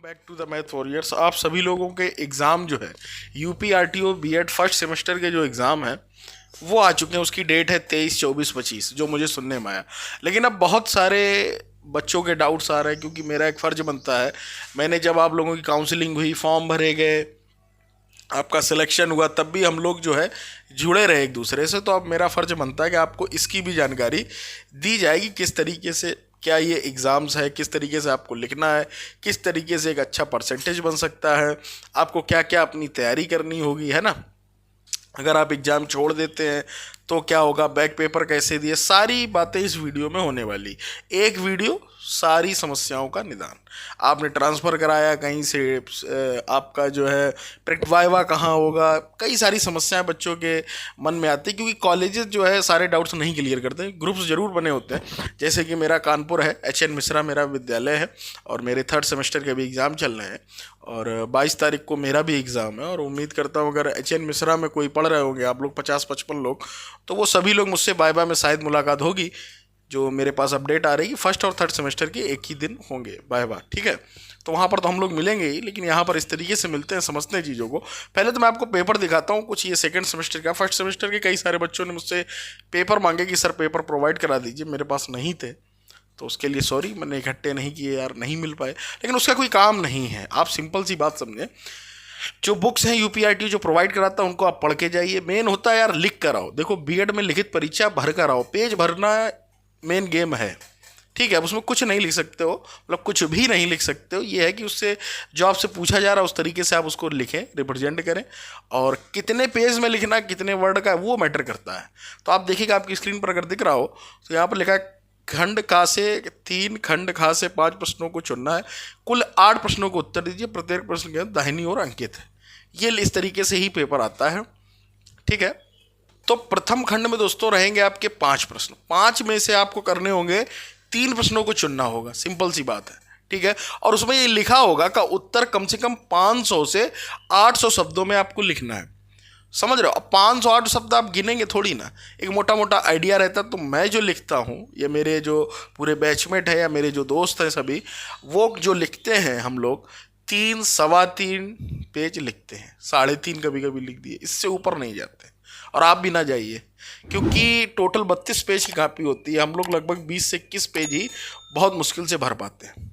Back to the math warriors. आप सभी लोगों के एग्ज़ाम जो है UP RTO BEd first semester के जो एग्ज़ाम है वो आ चुके हैं। उसकी डेट है 23, 24, 25 जो मुझे सुनने में आया। लेकिन अब बहुत सारे बच्चों के डाउट्स आ रहे हैं क्योंकि मेरा एक फ़र्ज बनता है। मैंने जब आप लोगों की काउंसलिंग हुई, फॉर्म भरे गए, आपका सिलेक्शन हुआ, तब भी हम लोग जो है जुड़े रहे एक दूसरे से। तो अब मेरा फ़र्ज बनता है कि आपको इसकी भी जानकारी दी जाएगी, किस तरीके से क्या ये एग्ज़ाम्स है, किस तरीके से आपको लिखना है, किस तरीके से एक अच्छा परसेंटेज बन सकता है, आपको क्या क्या अपनी तैयारी करनी होगी, है ना। अगर आप एग्ज़ाम छोड़ देते हैं तो क्या होगा, बैक पेपर कैसे दिए, सारी बातें इस वीडियो में होने वाली। एक वीडियो सारी समस्याओं का निदान। आपने ट्रांसफ़र कराया कहीं से, आपका जो है वाइवा कहाँ होगा, कई सारी समस्याएं बच्चों के मन में आती है क्योंकि कॉलेजेस जो है सारे डाउट्स नहीं क्लियर करते। ग्रुप्स ज़रूर बने होते हैं, जैसे कि मेरा कानपुर है, एच.एन. मिश्रा मेरा विद्यालय है और मेरे थर्ड सेमेस्टर के भी एग्ज़ाम चल रहे हैं और 22 तारीख को मेरा भी एग्ज़ाम है। और उम्मीद करता हूँ अगर एच.एन. मिश्रा में कोई पढ़ रहे होंगे आप लोग 50-55 लोग, तो वो सभी लोग मुझसे वाइवा में शायद मुलाकात होगी। जो मेरे पास अपडेट आ रही है फर्स्ट और थर्ड सेमेस्टर के एक ही दिन होंगे वाइवा, ठीक है। तो वहाँ पर तो हम लोग मिलेंगे ही, लेकिन यहाँ पर इस तरीके से मिलते हैं, समझते हैं चीज़ों को। पहले तो मैं आपको पेपर दिखाता हूँ कुछ, ये सेकंड सेमेस्टर का। फर्स्ट सेमेस्टर के कई सारे बच्चों ने मुझसे पेपर मांगे कि सर पेपर प्रोवाइड करा दीजिए, मेरे पास नहीं थे तो उसके लिए सॉरी, मैंने इकट्ठे नहीं किए यार, नहीं मिल पाए। लेकिन उसका कोई काम नहीं है, आप सिंपल सी बात समझें। जो बुक्स हैं यूपीआईटी जो प्रोवाइड कराता है उनको आप पढ़ के जाइए। मेन होता है यार लिख कर आओ। देखो बीएड में लिखित परीक्षा भर कर आओ, पेज भरना मेन गेम है, ठीक है। अब उसमें कुछ नहीं लिख सकते हो, मतलब कुछ भी नहीं लिख सकते हो। ये है कि उससे जो आपसे पूछा जा रहा है उस तरीके से आप उसको लिखें, रिप्रेजेंट करें। और कितने पेज में लिखना, कितने वर्ड का, वो मैटर करता है। तो आप देखिएगा आपकी स्क्रीन पर अगर दिख रहा हो तो यहाँ पर लिखा है खंड का से 3, खंड खा से 5 प्रश्नों को चुनना है। कुल 8 प्रश्नों को उत्तर दीजिए, प्रत्येक प्रश्न के दाहिनी ओर अंकित है। ये इस तरीके से ही पेपर आता है, ठीक है। तो प्रथम खंड में दोस्तों रहेंगे आपके 5 प्रश्न। 5 में से आपको करने होंगे 3 प्रश्नों को चुनना होगा, सिंपल सी बात है, ठीक है। और उसमें ये लिखा होगा का उत्तर कम से कम 500 से 800 शब्दों में आपको लिखना है, समझ रहे हो। अब 508 शब्द आप गिनेंगे थोड़ी ना, एक मोटा मोटा आइडिया रहता है। तो मैं जो लिखता हूँ, ये मेरे जो पूरे बैचमेट है या मेरे जो दोस्त हैं सभी, वो जो लिखते हैं हम लोग 3, सवा 3 पेज लिखते हैं, 3.5 कभी कभी लिख दिए, इससे ऊपर नहीं जाते। और आप भी ना जाइए क्योंकि टोटल 32 पेज की कॉपी होती है, हम लोग लगभग 20 से 21 पेज ही बहुत मुश्किल से भर पाते हैं,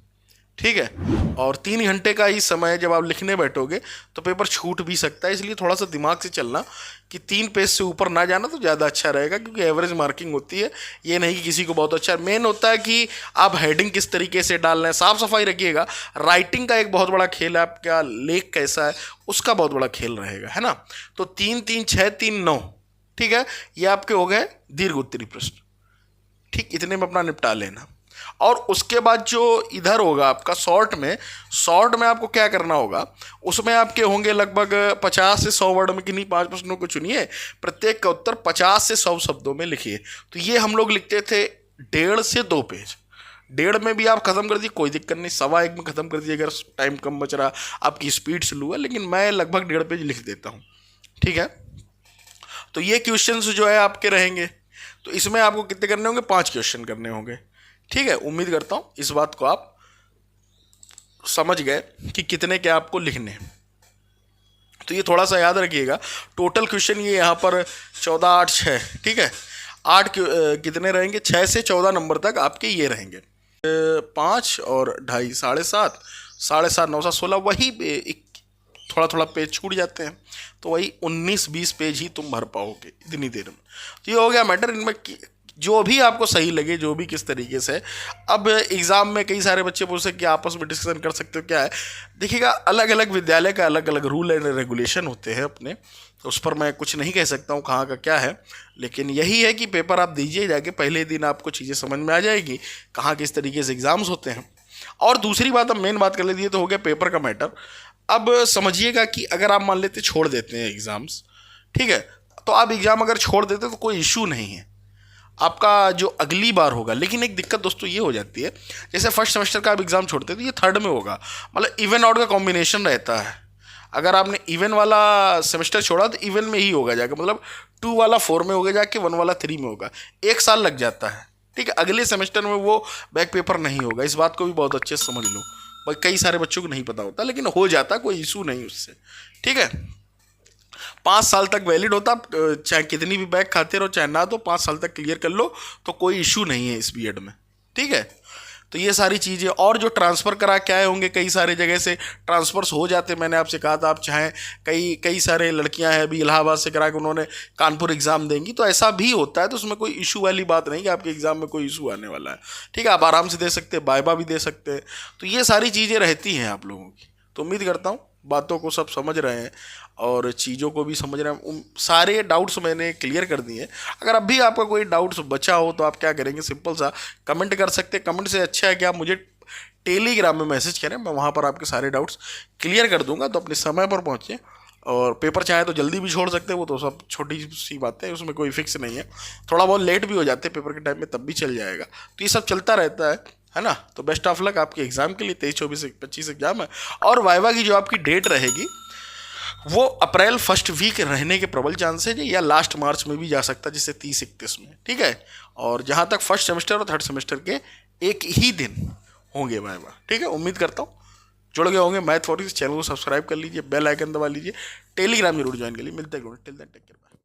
ठीक है। और 3 घंटे का ही समय जब आप लिखने बैठोगे तो पेपर छूट भी सकता है, इसलिए थोड़ा सा दिमाग से चलना कि 3 पेज से ऊपर ना जाना तो ज़्यादा अच्छा रहेगा क्योंकि एवरेज मार्किंग होती है। ये नहीं कि किसी को बहुत अच्छा, मेन होता है कि आप हेडिंग किस तरीके से डाल रहे हैं, साफ सफाई रखिएगा। राइटिंग का एक बहुत बड़ा खेल है, आपका लेख कैसा है उसका बहुत बड़ा खेल रहेगा, है ना। तो 3, 3, 6, 3, 9, ठीक है। ये आपके हो गए दीर्घ उत्तरी प्रश्न, ठीक। इतने में अपना निपटा लेना। और उसके बाद जो इधर होगा आपका शॉर्ट में आपको क्या करना होगा, उसमें आपके होंगे लगभग 50 से 100 वर्ड में, किन्हीं 5 प्रश्नों को चुनिए, प्रत्येक का उत्तर 50 से 100 शब्दों में लिखिए। तो ये हम लोग लिखते थे 1.5 से 2 पेज। 1.5 में भी आप खत्म कर दीजिए, कोई दिक्कत नहीं, 1.25 में खत्म कर दीजिए अगर टाइम कम बच रहा, आपकी स्पीड स्लो है। लेकिन मैं लगभग 1.5 पेज लिख देता हूँ, ठीक है। तो ये क्वेश्चंस जो है आपके रहेंगे। तो इसमें आपको कितने करने होंगे, 5 क्वेश्चन करने होंगे, ठीक है। उम्मीद करता हूँ इस बात को आप समझ गए कि कितने क्या आपको लिखने हैं। तो ये थोड़ा सा याद रखिएगा। टोटल क्वेश्चन ये यहाँ पर 14, 8, 6, ठीक है। 8 कितने रहेंगे, 6 से 14 नंबर तक आपके ये रहेंगे। 5 और 2.5, 7.5, 7.5, 9, 7, 16, वही थोड़ा थोड़ा पेज छूट जाते हैं, तो वही 19-20 पेज ही तुम भर पाओगे इतनी देर में। तो ये हो गया मैटर। इनमें जो भी आपको सही लगे, जो भी किस तरीके से। अब एग्ज़ाम में कई सारे बच्चे पूछ सकते कि आपस में डिस्कशन कर सकते हो, क्या है देखिएगा, अलग अलग विद्यालय का अलग अलग रूल एंड रेगुलेशन होते हैं अपने, तो उस पर मैं कुछ नहीं कह सकता हूँ कहाँ का क्या है। लेकिन यही है कि पेपर आप दीजिए जाके, पहले दिन आपको चीज़ें समझ में आ जाएगी कहाँ किस तरीके से एग्ज़ाम्स होते हैं। और दूसरी बात, अब मेन बात कर लेती है तो हो गया पेपर का मैटर। अब समझिएगा कि अगर आप मान लेते छोड़ देते हैं एग्ज़ाम्स, ठीक है, तो आप एग्ज़ाम अगर छोड़ देते तो कोई इशू नहीं है, आपका जो अगली बार होगा। लेकिन एक दिक्कत दोस्तों ये हो जाती है, जैसे फर्स्ट सेमेस्टर का आप एग्ज़ाम छोड़ते हैं तो ये थर्ड में होगा, मतलब इवन आउट का कॉम्बिनेशन रहता है। अगर आपने इवन वाला सेमेस्टर छोड़ा तो इवन में ही होगा जाके, मतलब 2 वाला 4 में होगा जाके, 1 वाला 3 में होगा, 1 साल लग जाता है, ठीक है। अगले सेमेस्टर में वो बैक पेपर नहीं होगा, इस बात को भी बहुत अच्छे से समझ लो, भाई कई सारे बच्चों को नहीं पता होता, लेकिन हो जाता, कोई इशू नहीं उससे। ठीक है, 5 साल तक वैलिड होता, चाहे कितनी भी बैक खाते रहो चाहे ना, तो 5 साल तक क्लियर कर लो तो कोई इशू नहीं है इस बीएड में। ठीक है, तो ये सारी चीज़ें, और जो ट्रांसफ़र करा के आए होंगे कई सारे जगह से ट्रांसफ़र्स हो जाते, मैंने आपसे कहा था, आप चाहें कई कई सारे लड़कियां हैं अभी इलाहाबाद से करा के उन्होंने कानपुर एग्ज़ाम देंगी, तो ऐसा भी होता है, तो उसमें कोई इशू वाली बात नहीं कि आपके एग्ज़ाम में कोई इशू आने वाला है। ठीक है, आप आराम से दे सकते हैं, वाइवा भी दे सकते हैं। तो ये सारी चीज़ें रहती हैं आप लोगों की। तो उम्मीद करता हूँ बातों को सब समझ रहे हैं और चीज़ों को भी समझ रहे हैं। सारे डाउट्स मैंने क्लियर कर दिए। अगर अब भी आपका कोई डाउट्स बचा हो तो आप क्या करेंगे, सिंपल सा कमेंट कर सकते हैं। कमेंट से अच्छा है कि आप मुझे टेलीग्राम में मैसेज करें, मैं वहाँ पर आपके सारे डाउट्स क्लियर कर दूंगा। तो अपने समय पर पहुँचें, और पेपर चाहे तो जल्दी भी छोड़ सकते हैं, वो तो सब छोटी सी बातें हैं, उसमें कोई फिक्स नहीं है। थोड़ा बहुत लेट भी हो जाते हैं पेपर के टाइम में, तब भी चल जाएगा। तो ये सब चलता रहता है ना। तो बेस्ट ऑफ लक आपके एग्ज़ाम के लिए। 23, 24, 25 एग्जाम है, और वाइवा की जो आपकी डेट रहेगी वो अप्रैल फर्स्ट वीक रहने के प्रबल चांसेज है, या लास्ट मार्च में भी जा सकता है, जैसे 30-31 में। ठीक है, और जहाँ तक फर्स्ट सेमेस्टर और थर्ड सेमेस्टर के एक ही दिन होंगे वाइवा। ठीक है, उम्मीद करता हूँ जुड़ गए होंगे मैथ फॉर इस चैनल को सब्सक्राइब कर लीजिए, बेल आइकन दबा लीजिए, टेलीग्राम जरूर ज्वाइन कर लीजिए। मिलते हैं, टिल देन टेक केयर।